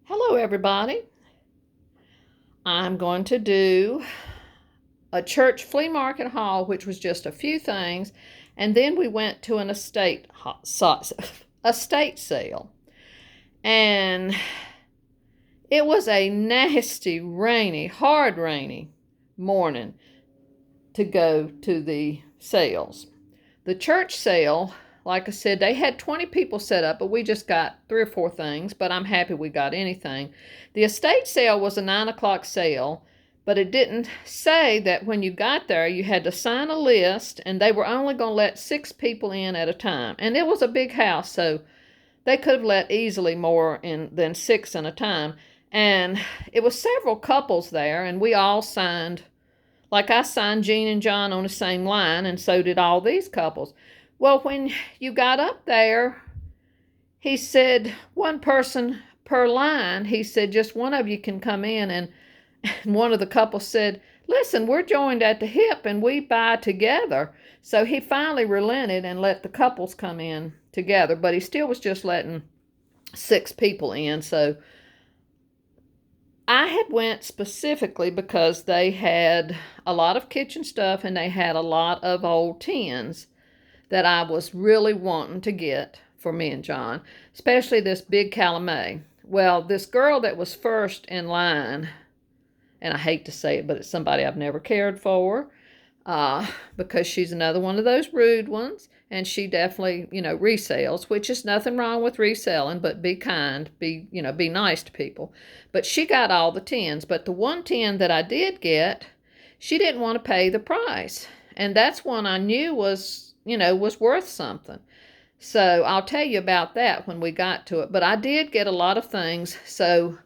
Hello, everybody. I'm going to do a church flea market haul, which was just a few things, and then we went to an estate sale, and it was a nasty, rainy, hard rainy morning to go to the sales. The church sale, like I said, they had 20 people set up, but we just got 3 or 4 things, but I'm happy we got anything. The estate sale was a 9 o'clock sale, but it didn't say that when you got there, you had to sign a list, and they were only going to let 6 people in at a time. And it was a big house, so they could have let easily more in than 6 at a time. And it was several couples there, and we all signed, like I signed Jean and John on the same line, and so did all these couples. Well, when you got up there, he said, one person per line. He said, just one of you can come in. And one of the couples said, listen, we're joined at the hip and we buy together. So he finally relented and let the couples come in together, but he still was just letting 6 people in. So I had went specifically because they had a lot of kitchen stuff and they had a lot of old tins that I was really wanting to get for me and John, especially this big calumet. Well, this girl that was first in line, and I hate to say it, but it's somebody I've never cared for, because she's another one of those rude ones, and she definitely, resells, which is nothing wrong with reselling, but be kind, be nice to people. But she got all the tins, but the one tin that I did get, she didn't want to pay the price, and that's one I knew was worth something. So I'll tell you about that when we got to it. But I did get a lot of things. So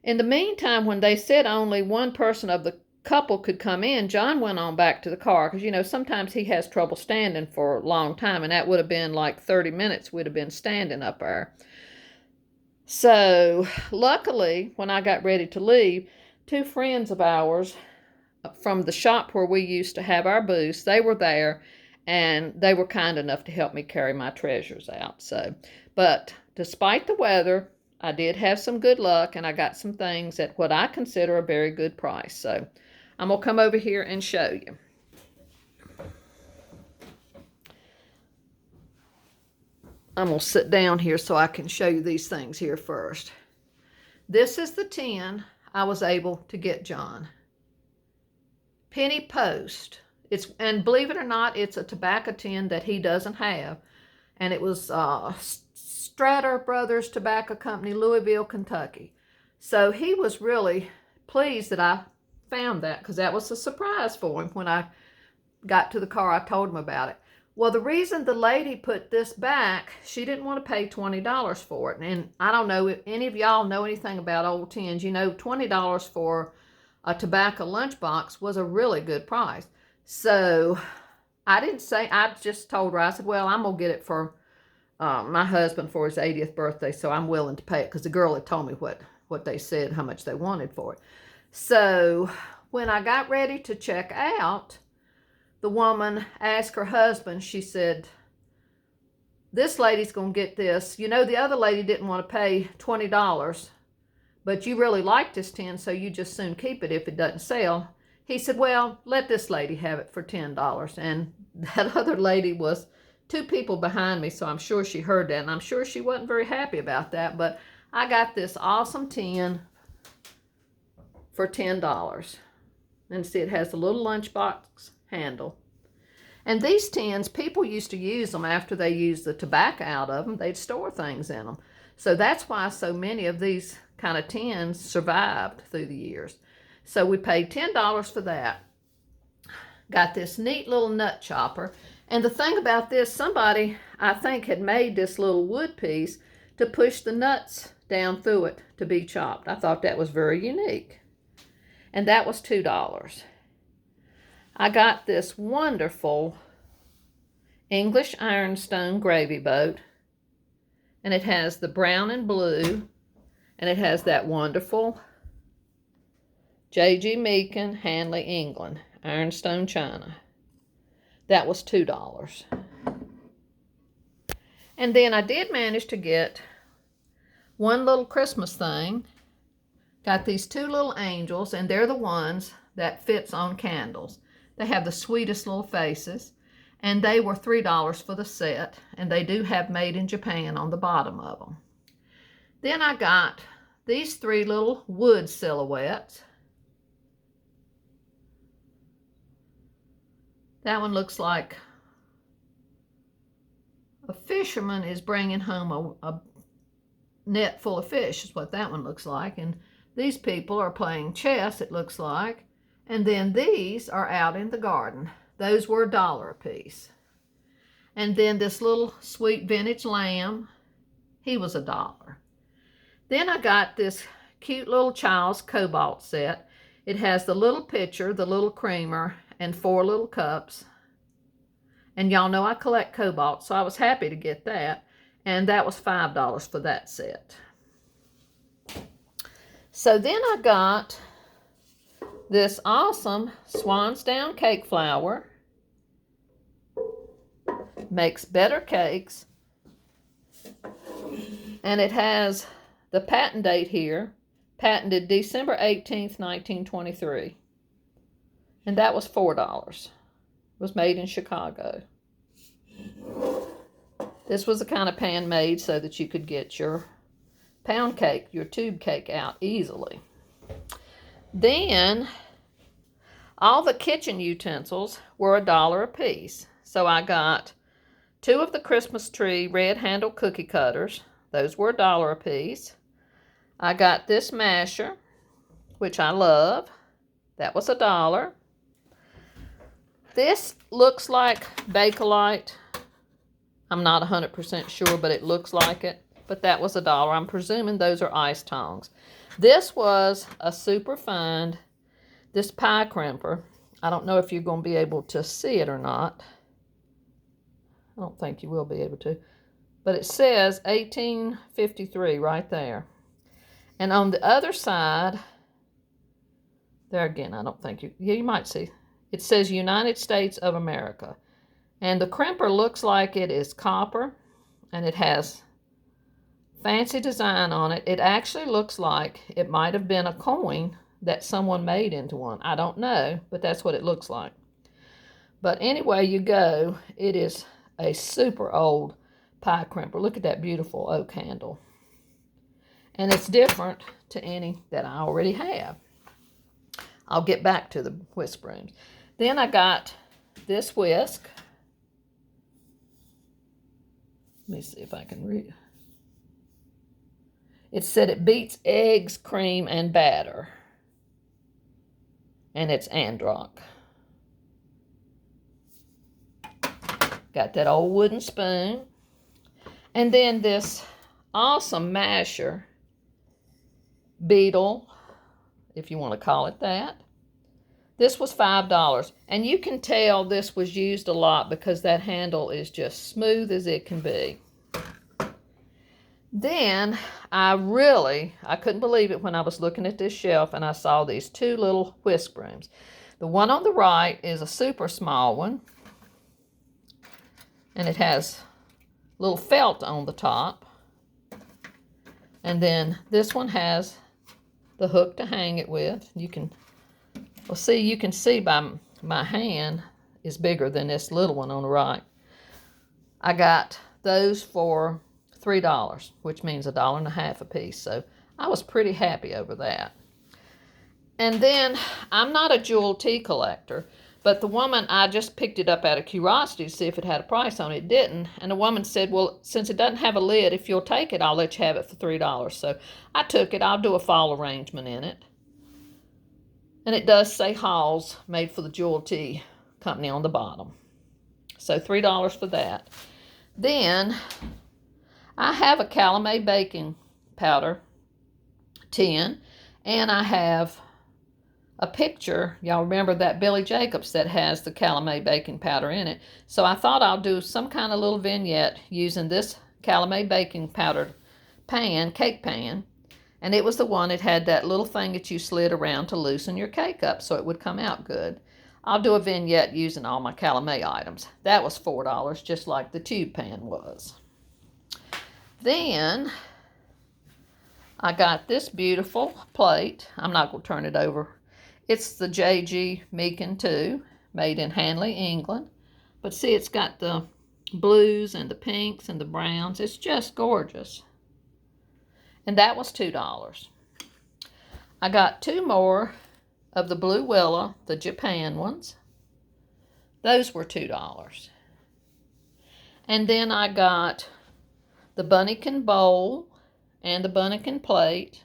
in the meantime, when they said only one person of the couple could come in, John went on back to the car because, sometimes he has trouble standing for a long time, and that would have been like 30 minutes we'd have been standing up there. So luckily, when I got ready to leave, 2 friends of ours from the shop where we used to have our booths, they were there, and they were kind enough to help me carry my treasures out. But despite the weather, I did have some good luck, and I got some things at what I consider a very good price. So I'm going to come over here and show you. I'm going to sit down here so I can show you these things here first. This is the tin I was able to get John. Penny Post. And believe it or not, it's a tobacco tin that he doesn't have. And it was Stratter Brothers Tobacco Company, Louisville, Kentucky. So he was really pleased that I found that, because that was a surprise for him. When I got to the car, I told him about it. Well, the reason the lady put this back, she didn't want to pay $20 for it. And I don't know if any of y'all know anything about old tins. $20 for a tobacco lunchbox was a really good price. So I just told her, I said, well, I'm going to get it for my husband for his 80th birthday, so I'm willing to pay it, because the girl had told me what they said, how much they wanted for it. So when I got ready to check out, the woman asked her husband, she said, this lady's going to get this. The other lady didn't want to pay $20, but you really like this tin, so you just soon keep it if it doesn't sell. He said, well, let this lady have it for $10. And that other lady was 2 people behind me, so I'm sure she heard that, and I'm sure she wasn't very happy about that. But I got this awesome tin for $10. And see, it has a little lunchbox handle. And these tins, people used to use them after they used the tobacco out of them. They'd store things in them. So that's why so many of these kind of tins survived through the years. So we paid $10 for that. Got this neat little nut chopper. And the thing about this, somebody, I think, had made this little wood piece to push the nuts down through it to be chopped. I thought that was very unique. And that was $2. I got this wonderful English ironstone gravy boat. And it has the brown and blue. And it has that wonderful J.G. Meakin, Hanley, England, ironstone china. That was $2. And then I did manage to get one little Christmas thing Got these two little angels, and they're the ones that fits on candles. They have the sweetest little faces, and they were $3 for the set, and they do have Made in Japan on the bottom of them. Then I got these three little wood silhouettes. That one looks like a fisherman is bringing home a net full of fish, is what that one looks like. And these people are playing chess, it looks like. And then these are out in the garden. Those were $1 a piece. And then this little sweet vintage lamb, he was $1. Then I got this cute little child's cobalt set. It has the little pitcher, the little creamer, and 4 little cups. And y'all know I collect cobalt, so I was happy to get that. And that was $5 for that set. So then I got this awesome Swan's Down cake flour. Makes better cakes. And it has the patent date here, patented December 18th, 1923. And that was $4. It was made in Chicago. This was the kind of pan made so that you could get your pound cake, your tube cake out easily. Then all the kitchen utensils were $1 a piece. So I got 2 of the Christmas tree red handle cookie cutters. Those were $1 a piece. I got this masher, which I love. That was $1. This looks like Bakelite. I'm not 100% sure, but it looks like it. But that was $1. I'm presuming those are ice tongs. This was a super fine, this pie crimper. I don't know if you're going to be able to see it or not. I don't think you will be able to. But it says 1853 right there. And on the other side, there again, I don't think you might see. It says United States of America. And the crimper looks like it is copper, and it has fancy design on it. It actually looks like it might have been a coin that someone made into one. I don't know, but that's what it looks like. But anyway you go, it is a super old pie crimper. Look at that beautiful oak handle. And it's different to any that I already have. I'll get back to the whisk brooms. Then I got this whisk. Let me see if I can read. It said it beats eggs, cream, and batter. And it's Androck. Got that old wooden spoon. And then this awesome masher, beetle, if you want to call it that. This was $5. And you can tell this was used a lot because that handle is just smooth as it can be. Then I couldn't believe it when I was looking at this shelf and I saw these 2 little whisk brooms. The one on the right is a super small one. And it has a little felt on the top. And then this one has the hook to hang it with. You can see by my hand is bigger than this little one on the right. I got those for $3, which means $1.50 a piece. So I was pretty happy over that. And then I'm not a jewel tea collector, but the woman, I just picked it up out of curiosity to see if it had a price on it. It didn't. And the woman said, well, since it doesn't have a lid, if you'll take it, I'll let you have it for $3. So I took it. I'll do a fall arrangement in it. And it does say Halls, made for the Jewel Tea Company on the bottom. So $3 for that. Then I have a calamari baking powder tin, and I have a picture. Y'all remember that Billy Jacobs that has the calamari baking powder in it. So I thought I'll do some kind of little vignette using this calamari baking powder pan, cake pan. And it was the one that had that little thing that you slid around to loosen your cake up so it would come out good. I'll do a vignette using all my calamari items. That was $4, just like the tube pan was. Then I got this beautiful plate. I'm not going to turn it over. It's the J.G. Meakin 2, made in Hanley, England. But see, it's got the blues and the pinks and the browns. It's just gorgeous. And that was $2. I got 2 more of the Blue Willow, the Japan ones. Those were $2. And then I got the Bunnykin bowl and the Bunnykin plate.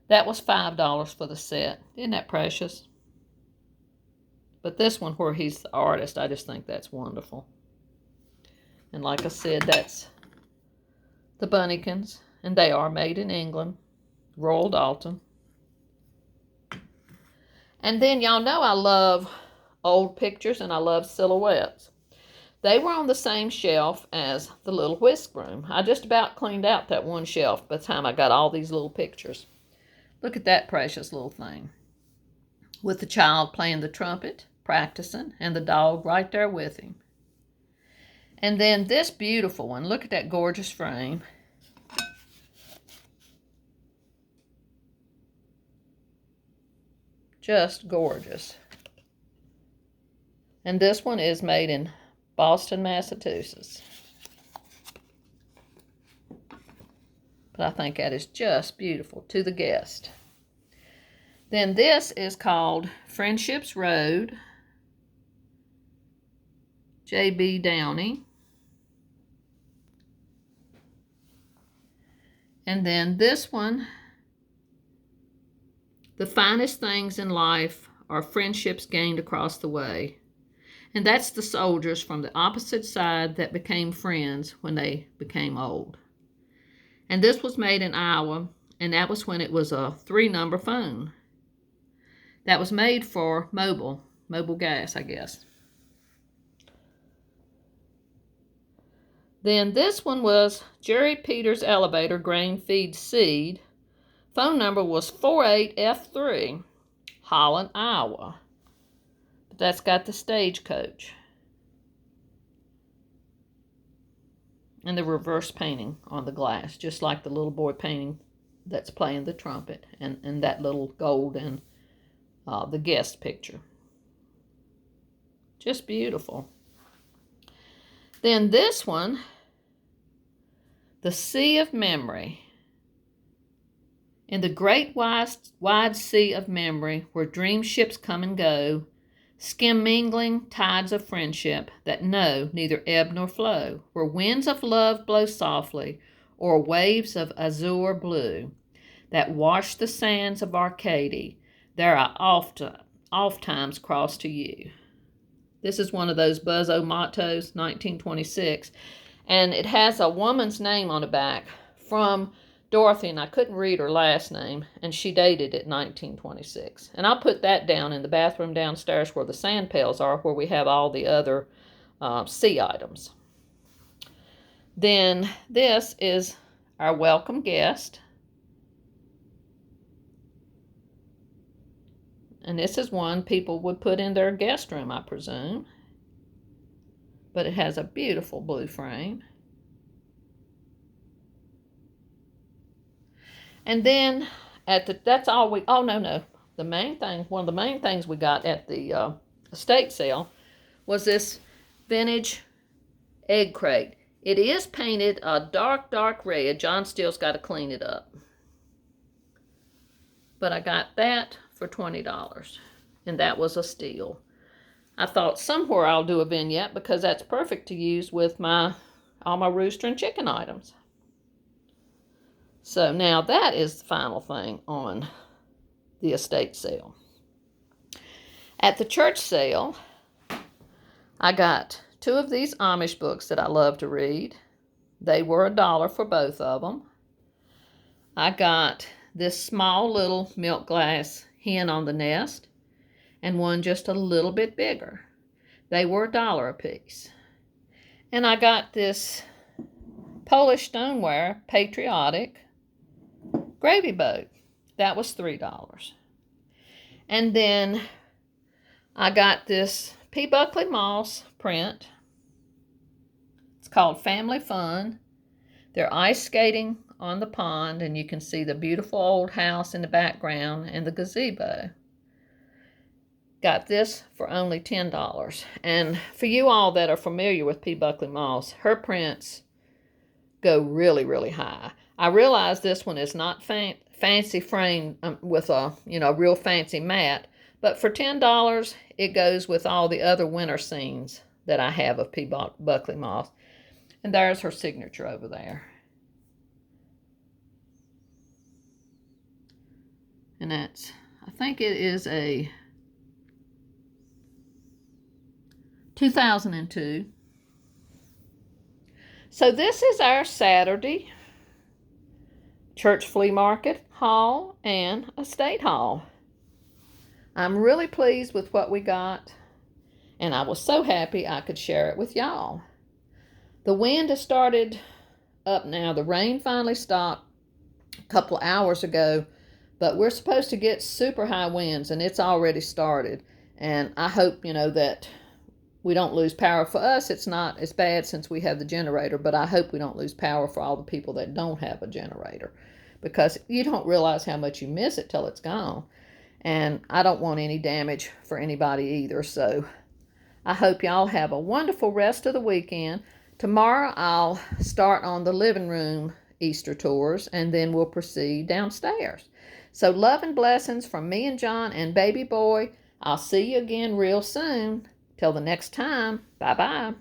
That was $5 for the set. Isn't that precious? But this one where he's the artist, I just think that's wonderful. And like I said, that's the Bunnykins. And they are made in England. Royal Dalton. And then y'all know I love old pictures and I love silhouettes. They were on the same shelf as the little whisk broom. I just about cleaned out that one shelf by the time I got all these little pictures. Look at that precious little thing. With the child playing the trumpet, practicing, and the dog right there with him. And then this beautiful one. Look at that gorgeous frame. Just gorgeous. And this one is made in Boston, Massachusetts. But I think that is just beautiful. To the guest. Then this is called Friendship's Road. J.B. Downey. And then this one, the finest things in life are friendships gained across the way. And that's the soldiers from the opposite side that became friends when they became old. And this was made in Iowa, and that was when it was a 3-number phone. That was made for mobile gas, I guess. Then this one was Jerry Peters Elevator Grain Feed Seed. Phone number was 48F3, Holland, Iowa. But that's got the stagecoach. And the reverse painting on the glass, just like the little boy painting that's playing the trumpet, and that little gold and the guest picture. Just beautiful. Then this one, the Sea of Memory. In the great wide sea of memory, where dream ships come and go, skim mingling tides of friendship that know neither ebb nor flow, where winds of love blow softly, or waves of azure blue, that wash the sands of Arcady, there I oft times cross to you. This is one of those Buzzo mottos, 1926, and it has a woman's name on the back from Dorothy, and I couldn't read her last name, and she dated it 1926. And I'll put that down in the bathroom downstairs where the sand pails are, where we have all the other sea items. Then this is our welcome guest. And this is one people would put in their guest room, I presume. But it has a beautiful blue frame. And then that's all we, oh no. The main thing, one of the main things we got at the estate sale was this vintage egg crate. It is painted a dark red. John still's got to clean it up. But I got that for $20, and that was a steal. I thought somewhere I'll do a vignette because that's perfect to use with all my rooster and chicken items. So now that is the final thing on the estate sale. At the church sale, I got 2 of these Amish books that I love to read. They were $1 for both of them. I got this small little milk glass hen on the nest and one just a little bit bigger. They were $1 a piece. And I got this Polish stoneware patriotic gravy boat. That was $3. And then I got this P. Buckley Moss print. It's called Family Fun. They're ice skating on the pond, and you can see the beautiful old house in the background and the gazebo. Got this for only $10. And for you all that are familiar with P. Buckley Moss, her prints go really, really high. I realize this one is not fancy framed with a, real fancy mat, but for $10, it goes with all the other winter scenes that I have of P. Buckley Moss. And there's her signature over there. And that's, I think it is a 2002. So this is our Saturday church flea market haul and estate haul. I'm really pleased with what we got, and I was so happy I could share it with y'all. The wind has started up now. The rain finally stopped a couple of hours ago, but we're supposed to get super high winds, and it's already started. And I hope, that we don't lose power. For us, it's not as bad since we have the generator, but I hope we don't lose power for all the people that don't have a generator, because you don't realize how much you miss it till it's gone. And I don't want any damage for anybody either. So I hope y'all have a wonderful rest of the weekend. Tomorrow I'll start on the living room Easter tours, and then we'll proceed downstairs. So love and blessings from me and John and baby boy. I'll see you again real soon. Till the next time, bye-bye.